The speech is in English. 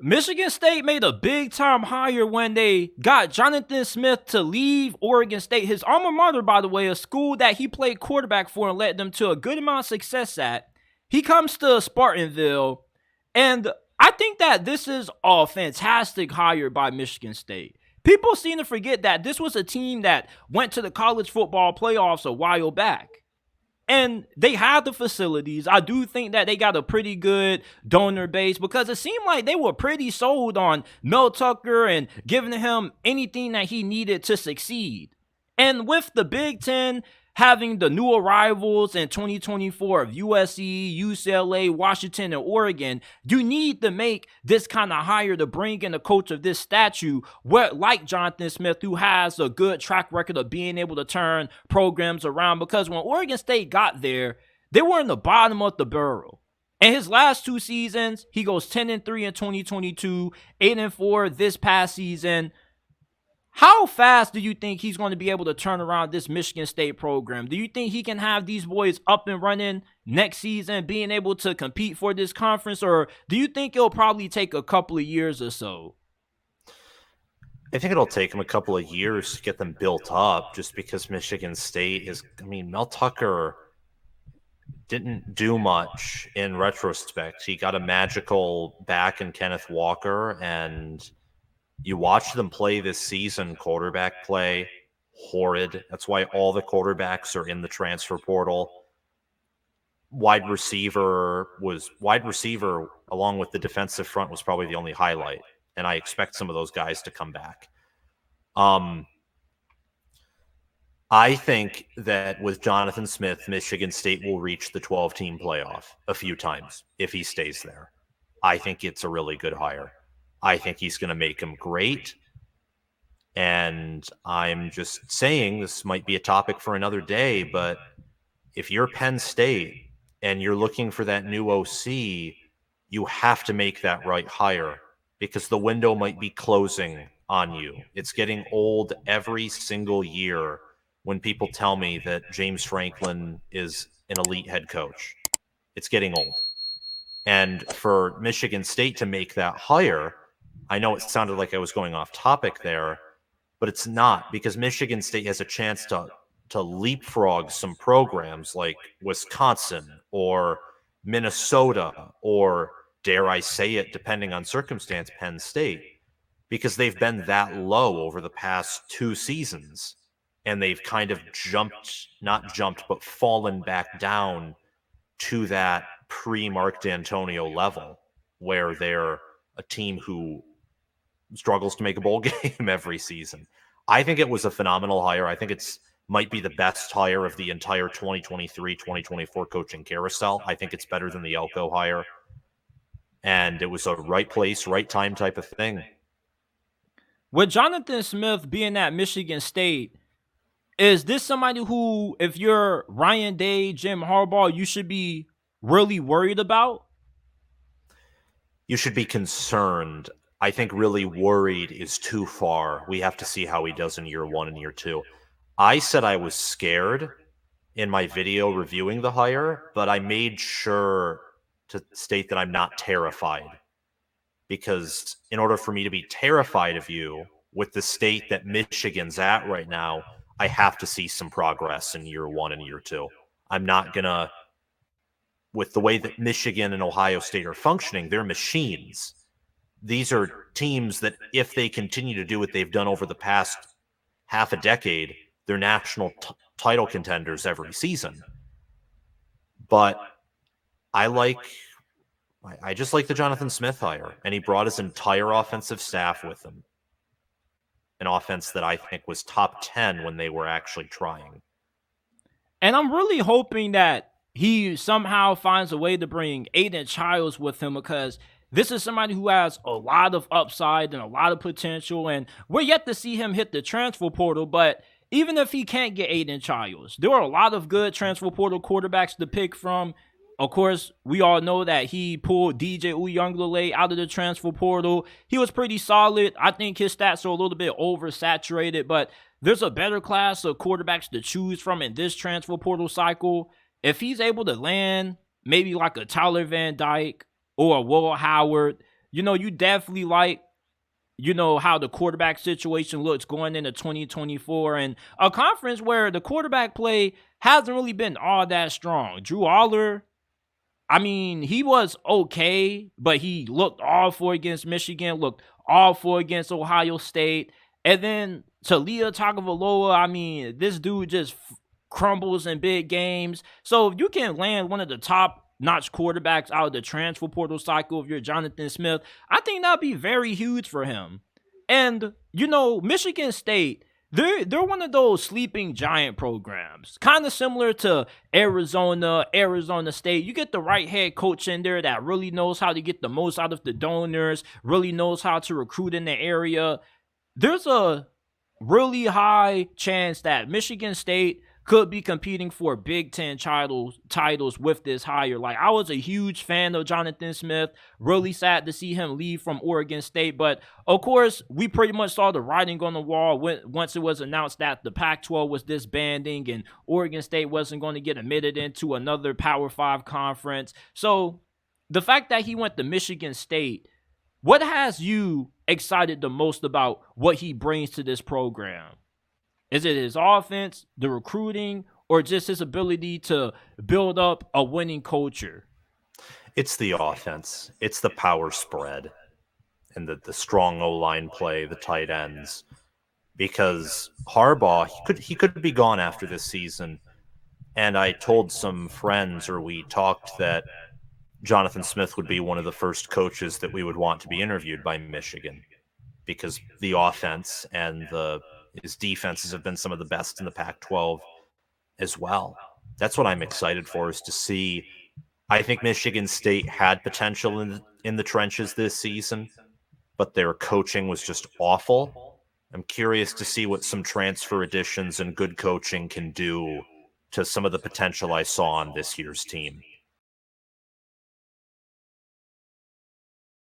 Michigan State made a big-time hire when they got Jonathan Smith to leave Oregon State, his alma mater, by the way, a school that he played quarterback for and led them to a good amount of success at. He comes to Spartanville, and I think that this is a fantastic hire by Michigan State. People seem to forget that this was a team that went to the college football playoffs a while back. And they have the facilities. I do think that they got a pretty good donor base because it seemed like they were pretty sold on Mel Tucker and giving him anything that he needed to succeed. And with the Big Ten having the new arrivals in 2024 of USC, UCLA, Washington, and Oregon, you need to make this kind of hire to bring in a coach of this stature, like Jonathan Smith, who has a good track record of being able to turn programs around. Because when Oregon State got there, they were in the bottom of the barrel. In his last two seasons, he goes 10-3 in 2022, 8-4 this past season. How fast do you think he's going to be able to turn around this Michigan State program? Do you think he can have these boys up and running next season, being able to compete for this conference? Or do you think it'll probably take a couple of years or so? I think it'll take him a couple of years to get them built up just because Michigan State is, Mel Tucker didn't do much in retrospect. He got a magical back in Kenneth Walker, and you watch them play this season, quarterback play, horrid. That's why all the quarterbacks are in the transfer portal. Wide receiver, along with the defensive front, was probably the only highlight. And I expect some of those guys to come back. I think that with Jonathan Smith, Michigan State will reach the 12-team playoff a few times if he stays there. I think it's a really good hire. I think he's going to make him great. And I'm just saying, this might be a topic for another day, but if you're Penn State and you're looking for that new OC, you have to make that right hire because the window might be closing on you. It's getting old every single year when people tell me that James Franklin is an elite head coach. It's getting old. And for Michigan State to make that hire, I know it sounded like I was going off topic there, but it's not, because Michigan State has a chance to leapfrog some programs like Wisconsin or Minnesota or, dare I say it, depending on circumstance, Penn State, because they've been that low over the past two seasons, and they've kind of fallen back down to that pre-Mark D'Antonio level where they're a team who struggles to make a bowl game every season. I think it was a phenomenal hire. I think it's might be the best hire of the entire 2023-2024 coaching carousel. I think it's better than the Elko hire. And it was a right place, right time type of thing. With Jonathan Smith being at Michigan State, is this somebody who, if you're Ryan Day, Jim Harbaugh, you should be really worried about? You should be concerned. I think really worried is too far. We have to see how he does in year one and year two. I said I was scared in my video reviewing the hire, but I made sure to state that I'm not terrified. Because in order for me to be terrified of you with the state that Michigan's at right now, I have to see some progress in year one and year two. I'm not going to, with the way that Michigan and Ohio State are functioning, they're machines. These are teams that, if they continue to do what they've done over the past half a decade, they're national title contenders every season. But I just like the Jonathan Smith hire, and he brought his entire offensive staff with him. An offense that I think was top 10 when they were actually trying. And I'm really hoping that he somehow finds a way to bring Aiden Childs with him, because this is somebody who has a lot of upside and a lot of potential, and we're yet to see him hit the transfer portal. But even if he can't get Aiden Childs, there are a lot of good transfer portal quarterbacks to pick from. Of course, we all know that he pulled DJ Uiagalelei out of the transfer portal. He was pretty solid. I think his stats are a little bit oversaturated, but there's a better class of quarterbacks to choose from in this transfer portal cycle. If he's able to land maybe like a Tyler Van Dyke or a Will Howard, You definitely like, how the quarterback situation looks going into 2024 and a conference where the quarterback play hasn't really been all that strong. Drew Aller, I mean, he was okay, but he looked awful against Michigan, looked awful against Ohio State. And then Talia Tagovailoa, I mean, this dude just crumbles in big games. So if you can land one of the top notch quarterbacks out of the transfer portal cycle of your Jonathan Smith, I think that'd be very huge for him. And, Michigan State, they're one of those sleeping giant programs, kind of similar to Arizona State. You get the right head coach in there that really knows how to get the most out of the donors, really knows how to recruit in the area. There's a really high chance that Michigan State could be competing for Big Ten titles with this hire. Like, I was a huge fan of Jonathan Smith. Really sad to see him leave from Oregon State. But, of course, we pretty much saw the writing on the wall once it was announced that the Pac-12 was disbanding and Oregon State wasn't going to get admitted into another Power 5 conference. So, the fact that he went to Michigan State, what has you excited the most about what he brings to this program? Is it his offense, the recruiting, or just his ability to build up a winning culture? It's the offense. It's the power spread and the strong O-line play, the tight ends. Because Harbaugh, he could be gone after this season. And I told some friends, or we talked, that Jonathan Smith would be one of the first coaches that we would want to be interviewed by Michigan, because the offense and his defenses have been some of the best in the Pac-12 as well. That's what I'm excited for, is to see. I think Michigan State had potential in the trenches this season, but their coaching was just awful. I'm curious to see what some transfer additions and good coaching can do to some of the potential I saw on this year's team.